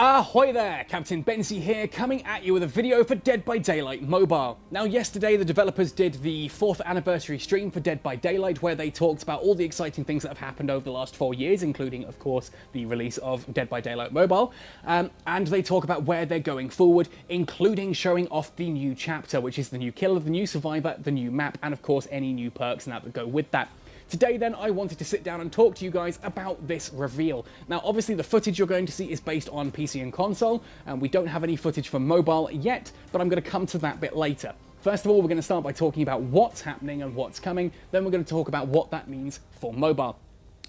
Ahoy there, Captain Benzie here, coming at you with a video for Dead by Daylight Mobile. Now yesterday the developers did the 4th anniversary stream for Dead by Daylight where they talked about all the exciting things that have happened over the last 4 years, including of course the release of Dead by Daylight Mobile, and they talk about where they're going forward, including showing off the new chapter, which is the new killer, the new survivor, the new map, and of course any new perks and that go with that. Today then, I wanted to sit down and talk to you guys about this reveal. Now obviously the footage you're going to see is based on PC and console, and we don't have any footage for mobile yet, but I'm going to come to that bit later. First of all, we're going to start by talking about what's happening and what's coming, then we're going to talk about what that means for mobile.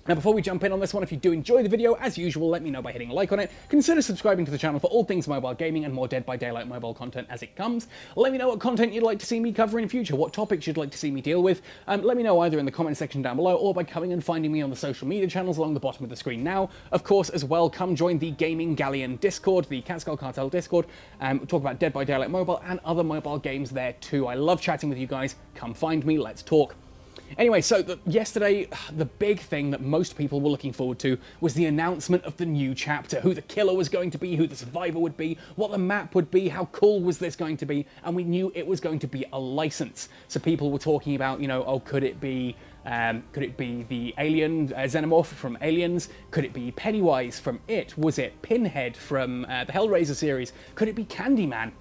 Now before we jump in on this one, if you do enjoy the video, as usual, let me know by hitting a like on it. Consider subscribing to the channel for all things mobile gaming and more Dead by Daylight mobile content as it comes. Let me know what content you'd like to see me cover in future, what topics you'd like to see me deal with. Let me know either in the comment section down below or by coming and finding me on the social media channels along the bottom of the screen now. Of course, as well, come join the Gaming Galleon Discord, the Catskill Cartel Discord, talk about Dead by Daylight Mobile and other mobile games there too. I love chatting with you guys. Come find me, let's talk. Anyway, so yesterday, the big thing that most people were looking forward to was the announcement of the new chapter, who the killer was going to be, who the survivor would be, what the map would be, how cool was this going to be, and we knew it was going to be a license. So people were talking about, you know, oh, could it be the alien xenomorph from Aliens? Could it be Pennywise from It? Was it Pinhead from the Hellraiser series? Could it be Candyman?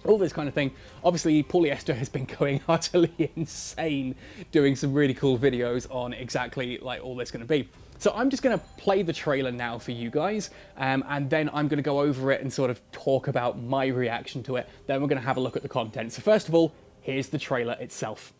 All this kind of thing. Obviously, Polyester has been going utterly insane, doing some really cool videos on exactly like all this going to be. So I'm just going to play the trailer now for you guys, and then I'm going to go over it and sort of talk about my reaction to it. Then we're going to have a look at the content. So first of all, here's the trailer itself.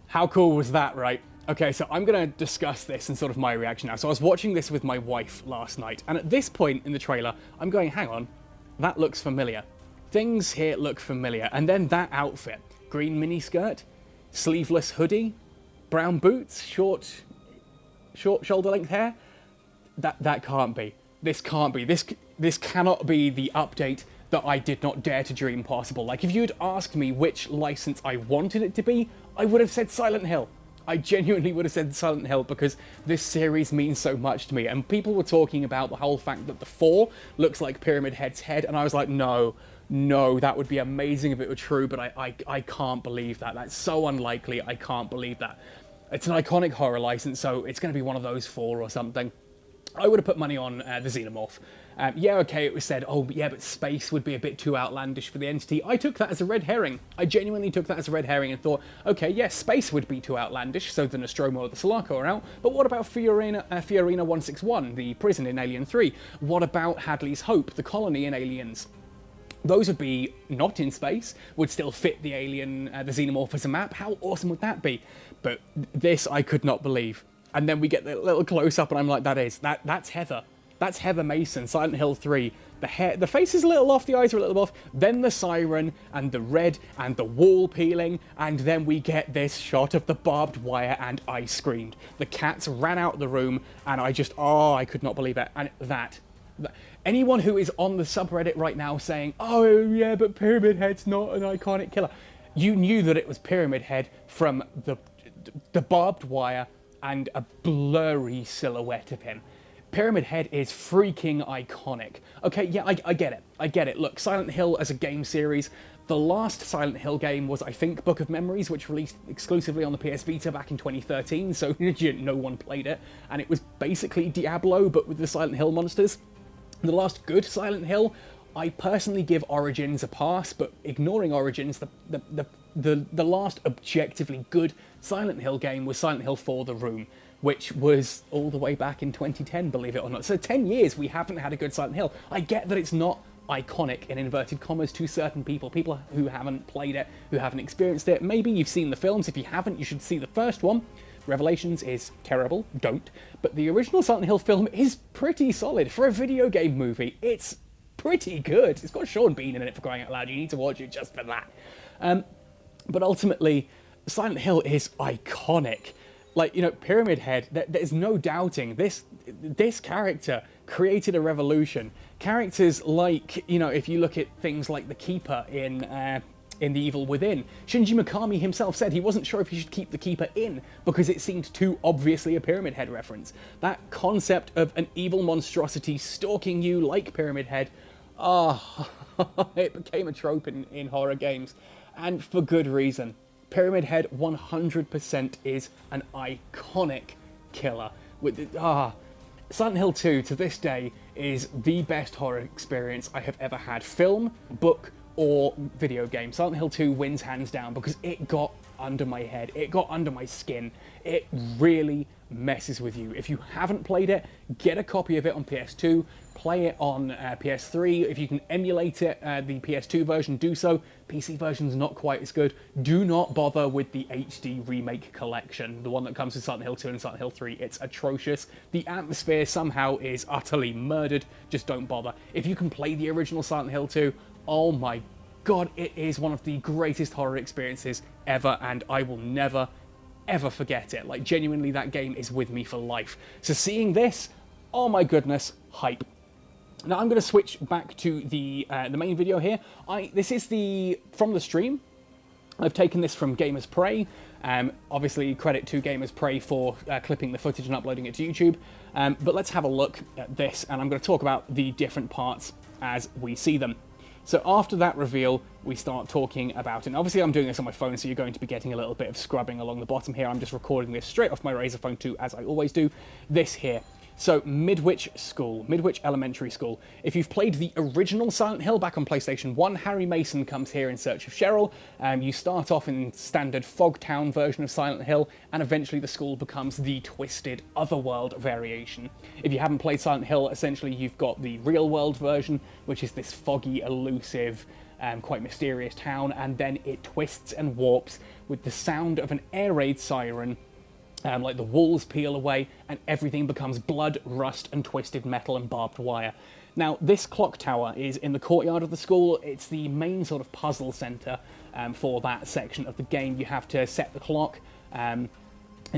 How cool was that, right? Okay, so I'm going to discuss this and sort of my reaction now. So I was watching this with my wife last night, and at this point in the trailer, I'm going, hang on, that looks familiar. Things here look familiar. And then that outfit, green miniskirt, sleeveless hoodie, brown boots, short shoulder-length hair, that can't be. This can't be. This cannot be the update that I did not dare to dream possible. Like, if you'd asked me which license I wanted it to be, I would have said Silent Hill. I genuinely would have said Silent Hill because this series means so much to me. And people were talking about the whole fact that the 4 looks like Pyramid Head's head, and I was like, no, that would be amazing if it were true, but I can't believe that. That's so unlikely, I can't believe that. It's an iconic horror license, so it's going to be one of those 4 or something. I would have put money on the Xenomorph. Yeah, okay, it was said, oh, yeah, but space would be a bit too outlandish for the entity. I took that as a red herring. I genuinely took that as a red herring and thought, okay, yes, space would be too outlandish, so the Nostromo or the Sulaco are out, but what about Fiorina 161, the prison in Alien 3? What about Hadley's Hope, the colony in Aliens? Those would be not in space, would still fit the alien, the Xenomorph as a map. How awesome would that be? But this I could not believe. And then we get the little close-up, and I'm like, that's Heather. That's Heather Mason, Silent Hill 3. The face is a little off, the eyes are a little off. Then the siren, and the red, and the wall peeling, and then we get this shot of the barbed wire, and I screamed. The cats ran out of the room, and I could not believe it. And that. Anyone who is on the subreddit right now saying, oh yeah, but Pyramid Head's not an iconic killer. You knew that it was Pyramid Head from the barbed wire, and a blurry silhouette of him. Pyramid Head is freaking iconic. Okay, yeah, I get it. I get it. Look, Silent Hill as a game series, the last Silent Hill game was, I think, Book of Memories, which released exclusively on the PS Vita back in 2013, so no one played it, and it was basically Diablo, but with the Silent Hill monsters. The last good Silent Hill, I personally give Origins a pass, but ignoring Origins, the last objectively good Silent Hill game was Silent Hill 4: The Room, which was all the way back in 2010, believe it or not. So 10 years we haven't had a good Silent Hill. I get that it's not iconic, in inverted commas, to certain people who haven't played it, who haven't experienced it. Maybe you've seen the films. If you haven't, you should see the first one. Revelations is terrible, don't. But the original Silent Hill film is pretty solid. For a video game movie, it's pretty good. It's got Sean Bean in it, for crying out loud. You need to watch it just for that. But ultimately, Silent Hill is iconic. Like, you know, Pyramid Head, there's no doubting this character created a revolution. Characters like, you know, if you look at things like the Keeper in The Evil Within, Shinji Mikami himself said he wasn't sure if he should keep the Keeper in because it seemed too obviously a Pyramid Head reference. That concept of an evil monstrosity stalking you like Pyramid Head, it became a trope in horror games, and for good reason. Pyramid Head 100% is an iconic killer. Silent Hill 2, to this day, is the best horror experience I have ever had. Film, book, or video game. Silent Hill 2 wins hands down because it got under my head. It got under my skin. It really messes with you. If you haven't played it, get a copy of it on PS2, play it on PS3. If you can emulate it, the PS2 version, do so. PC version's not quite as good. Do not bother with the HD remake collection, the one that comes with Silent Hill 2 and Silent Hill 3. It's atrocious. The atmosphere somehow is utterly murdered. Just don't bother. If you can play the original Silent Hill 2, oh my god, it is one of the greatest horror experiences ever, and I will never, ever forget it. Like, genuinely, that game is with me for life. So seeing this, oh my goodness, hype. Now I'm going to switch back to the main video here. This is from the stream. I've taken this from Gamers Prey. Obviously, credit to Gamers Prey for clipping the footage and uploading it to YouTube. But let's have a look at this, and I'm going to talk about the different parts as we see them. So after that reveal, we start talking about it. And obviously, I'm doing this on my phone, so you're going to be getting a little bit of scrubbing along the bottom here. I'm just recording this straight off my Razer Phone 2, as I always do. This here. So, Midwich Elementary School. If you've played the original Silent Hill back on PlayStation 1, Harry Mason comes here in search of Cheryl. You start off in standard Fogtown version of Silent Hill, and eventually the school becomes the twisted Otherworld variation. If you haven't played Silent Hill, essentially you've got the real-world version, which is this foggy, elusive, quite mysterious town, and then it twists and warps with the sound of an air raid siren. Like the walls peel away and everything becomes blood, rust, and twisted metal and barbed wire. Now, this clock tower is in the courtyard of the school. It's the main sort of puzzle center for that section of the game. You have to set the clock, and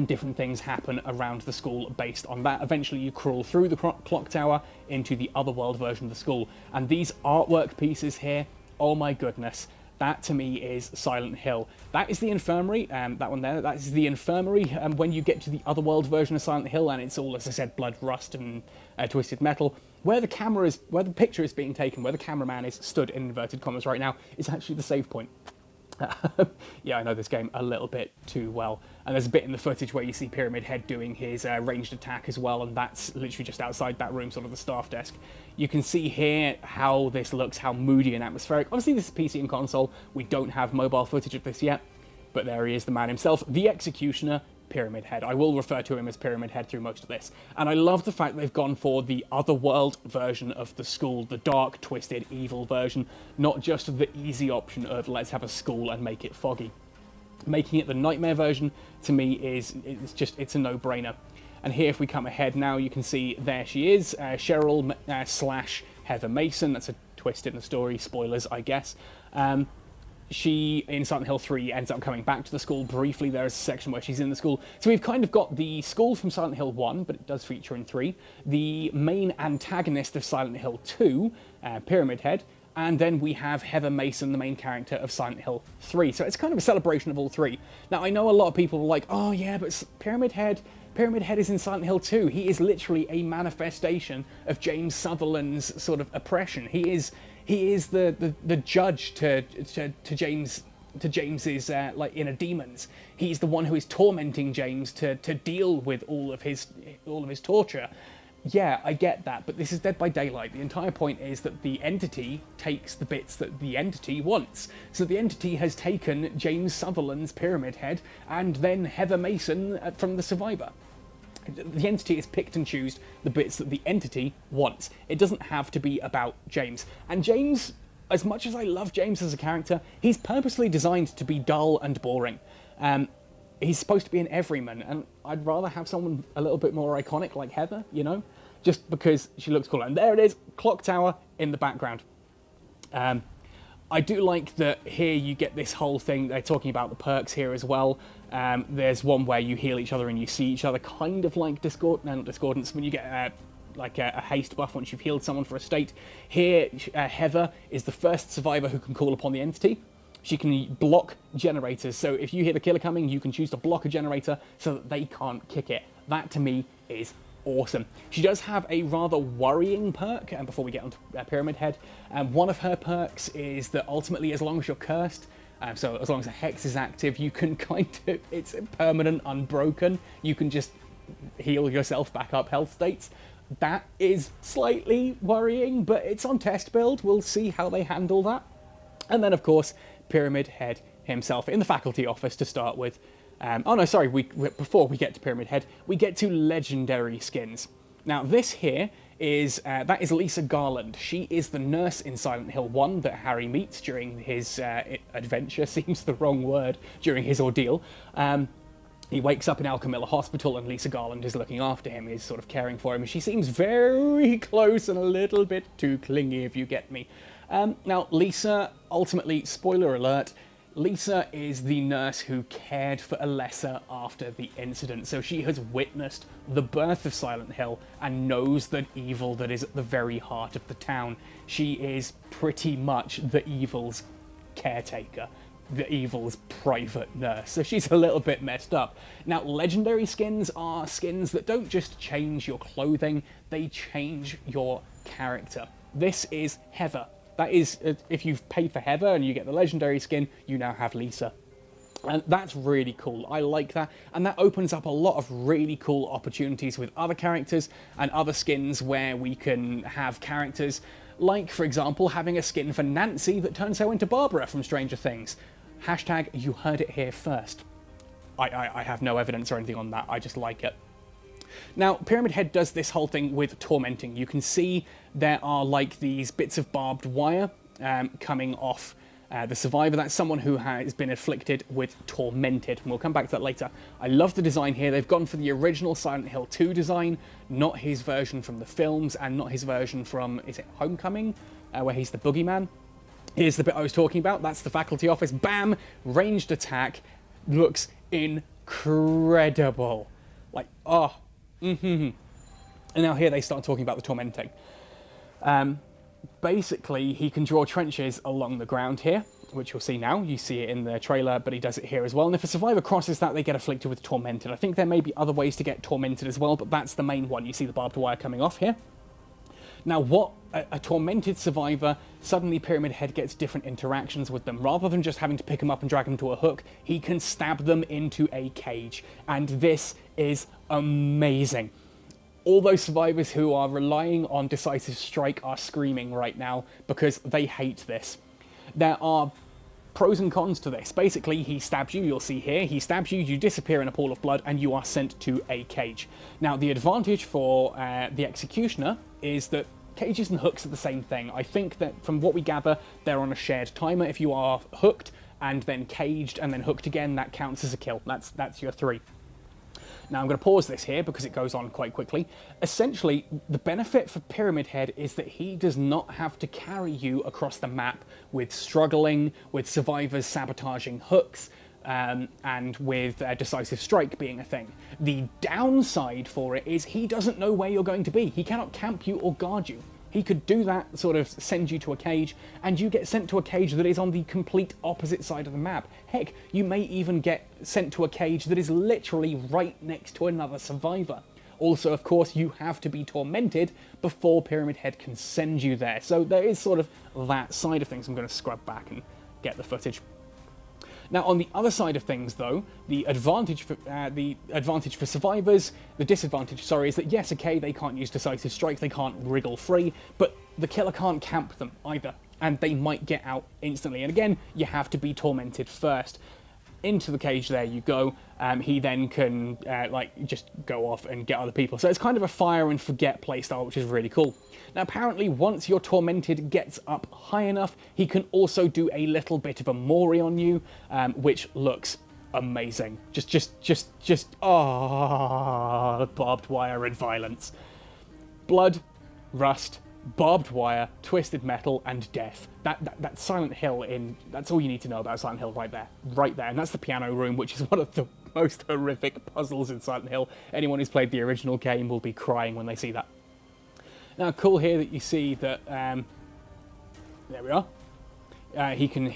different things happen around the school based on that. Eventually, you crawl through the clock tower into the Otherworld version of the school. And these artwork pieces here, oh my goodness. That, to me, is Silent Hill. That is the infirmary, that one there, that is the infirmary when you get to the Otherworld version of Silent Hill, and it's all, as I said, blood, rust, and twisted metal. Where the picture is being taken, where the cameraman is stood in inverted commas right now, is actually the save point. Yeah, I know this game a little bit too well. And there's a bit in the footage where you see Pyramid Head doing his ranged attack as well, and that's literally just outside that room, sort of the staff desk. You can see here how this looks, how moody and atmospheric. Obviously, this is PC and console. We don't have mobile footage of this yet, but there he is, the man himself, the Executioner, Pyramid Head. I will refer to him as Pyramid Head through most of this. And I love the fact they've gone for the Otherworld version of the school, the dark, twisted, evil version, not just the easy option of let's have a school and make it foggy. Making it the nightmare version, to me, it's a no-brainer. And here, if we come ahead now, you can see there she is, Cheryl / Heather Mason. That's a twist in the story, spoilers, I guess. She, in Silent Hill 3, ends up coming back to the school briefly. There is a section where she's in the school. So we've kind of got the school from Silent Hill 1, but it does feature in 3. The main antagonist of Silent Hill 2, Pyramid Head. And then we have Heather Mason, the main character of Silent Hill 3. So it's kind of a celebration of all three. Now, I know a lot of people are like, oh yeah, but Pyramid Head is in Silent Hill 2. He is literally a manifestation of James Sutherland's sort of oppression. He is the judge to James's like inner demons. He's the one who is tormenting James to deal with all of his torture. Yeah, I get that, but this is Dead by Daylight. The entire point is that the entity takes the bits that the entity wants. So the entity has taken James Sutherland's Pyramid Head and then Heather Mason from The Survivor. the entity is picked and choose the bits that the entity wants. It doesn't have to be about James. And James, as much as I love James as a character, he's purposely designed to be dull and boring. He's supposed to be an everyman, and I'd rather have someone a little bit more iconic like Heather, you know? Just because she looks cool. And there it is, clock tower in the background. I do like that here you get this whole thing, they're talking about the perks here as well. There's one where you heal each other and you see each other, kind of like not Discordance, when you get like a haste buff once you've healed someone for a state. Here, Heather is the first survivor who can call upon the entity. She can block generators, so if you hear the killer coming, you can choose to block a generator so that they can't kick it. That, to me, is awesome. She does have a rather worrying perk, and before we get onto Pyramid Head, one of her perks is that ultimately, as long as you're cursed, so as long as a hex is active, you can it's permanent, unbroken, you can just heal yourself back up health states. That is slightly worrying, but it's on test build. We'll see how they handle that. And then, of course, Pyramid Head himself in the faculty office to start with. Before we get to Pyramid Head, we get to legendary skins. Now, this here is, that is Lisa Garland. She is the nurse in Silent Hill 1 that Harry meets during his adventure, seems the wrong word, during his ordeal. He wakes up in Alchemilla Hospital and Lisa Garland is looking after him, is sort of caring for him, and she seems very close and a little bit too clingy, if you get me. Now, Lisa, ultimately, spoiler alert, Lisa is the nurse who cared for Alessa after the incident, so she has witnessed the birth of Silent Hill and knows the evil that is at the very heart of the town. She is pretty much the evil's caretaker, the evil's private nurse, so she's a little bit messed up. Now, legendary skins are skins that don't just change your clothing, they change your character. This is Heather. That is, if you've paid for Heather and you get the legendary skin, you now have Lisa. And that's really cool. I like that. And that opens up a lot of really cool opportunities with other characters and other skins where we can have characters like, for example, having a skin for Nancy that turns her into Barbara from Stranger Things. Hashtag, you heard it here first. I have no evidence or anything on that. I just like it. Now, Pyramid Head does this whole thing with tormenting. You can see there are like these bits of barbed wire coming off the survivor. That's someone who has been afflicted with tormented, and we'll come back to that later. I love the design here. They've gone for the original Silent Hill 2 design, not his version from the films, and not his version from, is it Homecoming, where he's the boogeyman? Here's the bit I was talking about. That's the faculty office. Bam! Ranged attack. Looks incredible. Like, oh. And now here they start talking about the tormenting. Basically, he can draw trenches along the ground here, which you'll see now. You see it in the trailer, but he does it here as well. And if a survivor crosses that, they get afflicted with tormented. I think there may be other ways to get tormented as well, but that's the main one. You see the barbed wire coming off here. Now, what a tormented survivor, suddenly Pyramid Head gets different interactions with them. Rather than just having to pick them up and drag them to a hook, he can stab them into a cage. And this is amazing. All those survivors who are relying on Decisive Strike are screaming right now because they hate this. There are pros and cons to this. Basically, he stabs you, you'll see here, he stabs you, you disappear in a pool of blood, and you are sent to a cage. Now, the advantage for the Executioner is that cages and hooks are the same thing. I think that from what we gather, they're on a shared timer. If you are hooked and then caged and then hooked again, that counts as a kill. That's your 3. Now, I'm going to pause this here because it goes on quite quickly. Essentially, the benefit for Pyramid Head is that he does not have to carry you across the map with struggling, with survivors sabotaging hooks, and with Decisive Strike being a thing. The downside for it is he doesn't know where you're going to be. He cannot camp you or guard you. He could do that, sort of send you to a cage, and you get sent to a cage that is on the complete opposite side of the map. Heck, you may even get sent to a cage that is literally right next to another survivor. Also, of course, you have to be tormented before Pyramid Head can send you there. So there is sort of that side of things. I'm going to scrub back and get the footage. Now, on the other side of things, though, the advantage for survivors, the disadvantage, sorry, is that yes, okay, they can't use Decisive Strike, they can't wriggle free, but the killer can't camp them either, and they might get out instantly. And again, you have to be tormented first. into the cage. There you go. He then can like just go off and get other people. So it's kind of a fire and forget playstyle, which is really cool. Now apparently once your tormented gets up high enough, he can also do a little bit of a Mori on you, which looks amazing. Just barbed wire and violence. Blood, rust, barbed wire, twisted metal, and death. That's Silent Hill that's all you need to know about Silent Hill right there. And that's the piano room, which is one of the most horrific puzzles in Silent Hill. Anyone who's played the original game will be crying when they see that. Now, cool here that you see that, there we are. He can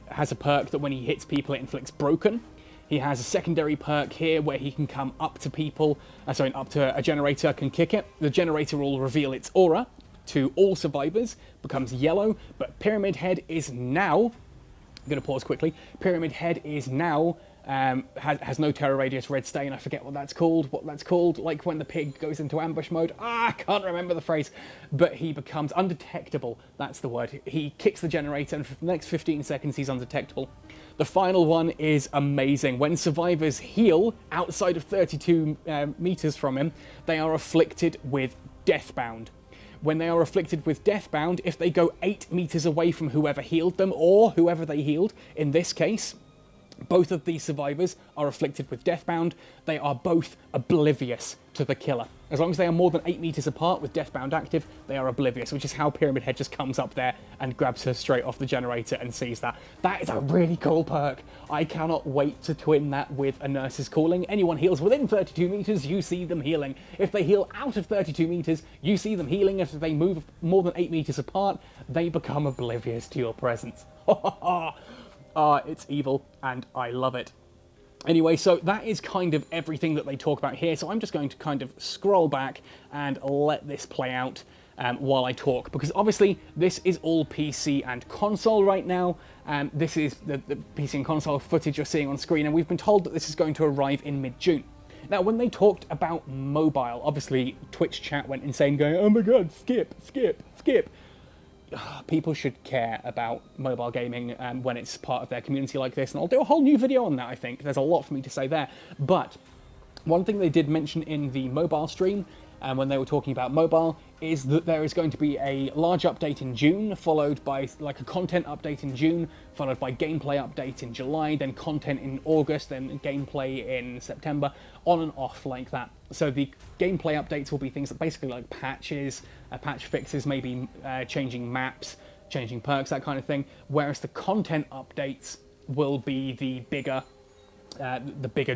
has a perk that when he hits people it inflicts broken. He has a secondary perk here where he can come up to people, up to a generator, can kick it. The generator will reveal its aura to all survivors, becomes yellow, but Pyramid Head is now, I'm going to pause quickly, Pyramid Head is now, has no terror radius, red stain, I forget what that's called, like when the pig goes into ambush mode, I can't remember the phrase, but he becomes undetectable, that's the word. He kicks the generator and for the next 15 seconds he's undetectable. The final one is amazing. When survivors heal outside of 32 meters from him, they are afflicted with Deathbound. When they are afflicted with Deathbound, if they go 8 meters away from whoever healed them, or whoever they healed, in this case, both of these survivors are afflicted with Deathbound. They are both oblivious to the killer. As long as they are more than 8 meters apart with Deathbound active, they are oblivious, which is how Pyramid Head just comes up there and grabs her straight off the generator and sees that. That is a really cool perk. I cannot wait to twin that with a Nurse's Calling. Anyone heals within 32 meters, you see them healing. If they heal out of 32 meters, you see them healing. If they move more than 8 meters apart, they become oblivious to your presence. It's evil, and I love it. Anyway, so that is kind of everything that they talk about here, so I'm just going to kind of scroll back and let this play out while I talk, because obviously this is all PC and console right now. This is the PC and console footage you're seeing on screen, and we've been told that this is going to arrive in mid-June. Now, when they talked about mobile, obviously Twitch chat went insane going, oh my god, skip. People should care about mobile gaming when it's part of their community like this, and I'll do a whole new video on that, I think. There's a lot for me to say there. But one thing they did mention in the mobile stream, when they were talking about mobile, is that there is going to be a large update in June, followed by like a content update in June, followed by gameplay update in July, then content in August, then gameplay in September, on and off like that. So the gameplay updates will be things that basically like patches, patch fixes, maybe changing maps, changing perks, that kind of thing, whereas the content updates will be the bigger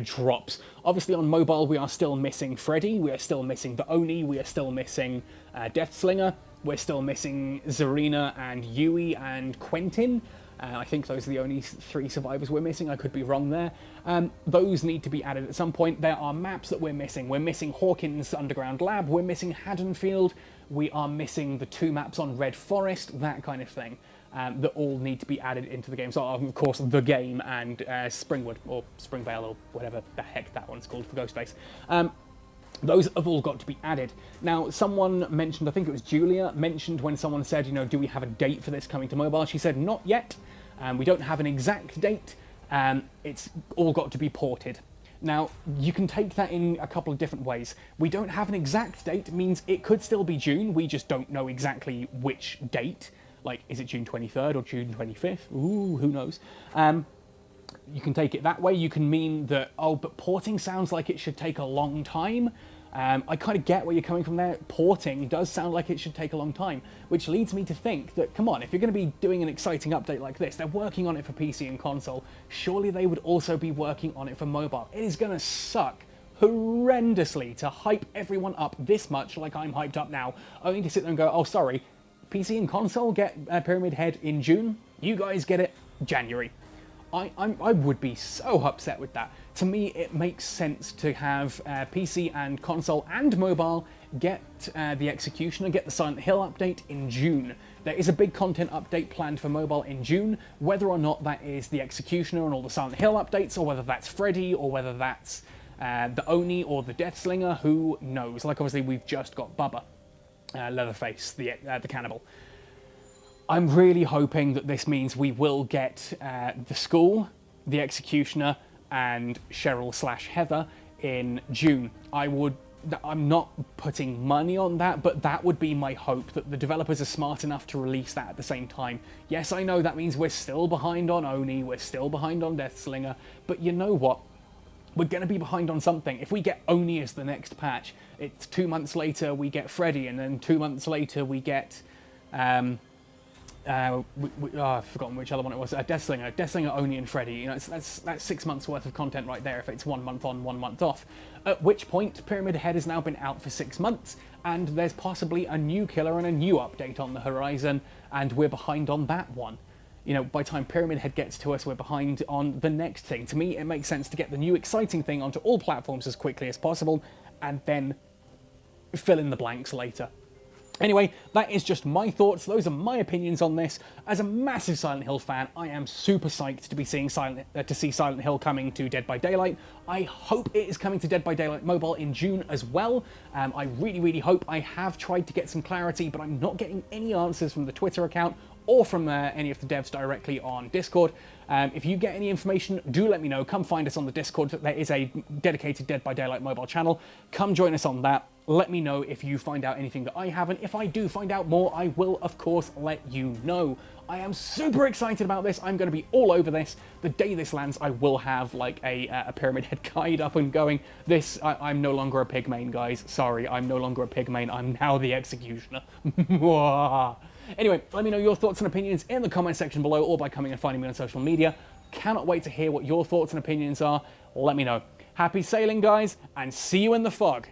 drops. Obviously on mobile we are still missing Freddy, we are still missing the Oni, we are still missing Deathslinger, we're still missing Zarina and Yui and Quentin. I think those are the only 3 survivors we're missing, I could be wrong there. Those need to be added at some point. There are maps that we're missing. We're missing Hawkins Underground Lab, we're missing Haddonfield, we are missing the 2 maps on Red Forest, that kind of thing. That all need to be added into the game. So, of course, The Game and Springwood, or Springvale, or whatever the heck that one's called for Ghostface. Those have all got to be added. Now, someone mentioned, I think it was Julia, mentioned when someone said, do we have a date for this coming to mobile? She said, not yet. We don't have an exact date. It's all got to be ported. Now, you can take that in a couple of different ways. We don't have an exact date means it could still be June, we just don't know exactly which date. Like, is it June 23rd or June 25th? Ooh, who knows? You can take it that way. You can mean that, oh, but porting sounds like it should take a long time. I kind of get where you're coming from there. Porting does sound like it should take a long time, which leads me to think that, come on, if you're going to be doing an exciting update like this, they're working on it for PC and console, surely they would also be working on it for mobile. It is going to suck horrendously to hype everyone up this much like I'm hyped up now, only to sit there and go, oh, sorry, PC and console get Pyramid Head in June, you guys get it January. I would be so upset with that. To me, it makes sense to have PC and console and mobile get the Executioner, get the Silent Hill update in June. There is a big content update planned for mobile in June, whether or not that is the Executioner and all the Silent Hill updates, or whether that's Freddy, or whether that's the Oni or the Deathslinger, who knows? Like, obviously, we've just got Bubba, Leatherface, the cannibal. I'm really hoping that this means we will get the school the Executioner and Cheryl/Heather in June. I'm not putting money on that, but that would be my hope, that the developers are smart enough to release that at the same time. Yes, I know that means we're still behind on Oni, we're still behind on Deathslinger, but you know what? We're going to be behind on something. If we get Oni as the next patch, it's 2 months later we get Freddy, and then 2 months later we get... I've forgotten which other one it was. Deathslinger, Oni, and Freddy. You know, that's 6 months worth of content right there if it's 1 month on, 1 month off. At which point, Pyramid Head has now been out for 6 months, and there's possibly a new killer and a new update on the horizon, and we're behind on that one. You know, by the time Pyramid Head gets to us, we're behind on the next thing. To me, it makes sense to get the new exciting thing onto all platforms as quickly as possible, and then fill in the blanks later. Anyway, that is just my thoughts. Those are my opinions on this. As a massive Silent Hill fan, I am super psyched to be seeing Silent Hill coming to Dead by Daylight. I hope it is coming to Dead by Daylight Mobile in June as well. I really, really hope. I have tried to get some clarity, but I'm not getting any answers from the Twitter account or from any of the devs directly on Discord. If you get any information, do let me know. Come find us on the Discord. There is a dedicated Dead by Daylight mobile channel. Come join us on that. Let me know if you find out anything that I haven't. If I do find out more, I will, of course, let you know. I am super excited about this. I'm going to be all over this. The day this lands, I will have, like, a Pyramid Head guide up and going. I'm no longer a Pigmain, guys. Sorry, I'm no longer a Pigmain. I'm now the Executioner. Anyway, let me know your thoughts and opinions in the comment section below, or by coming and finding me on social media. Cannot wait to hear what your thoughts and opinions are. Let me know. Happy sailing, guys, and see you in the fog.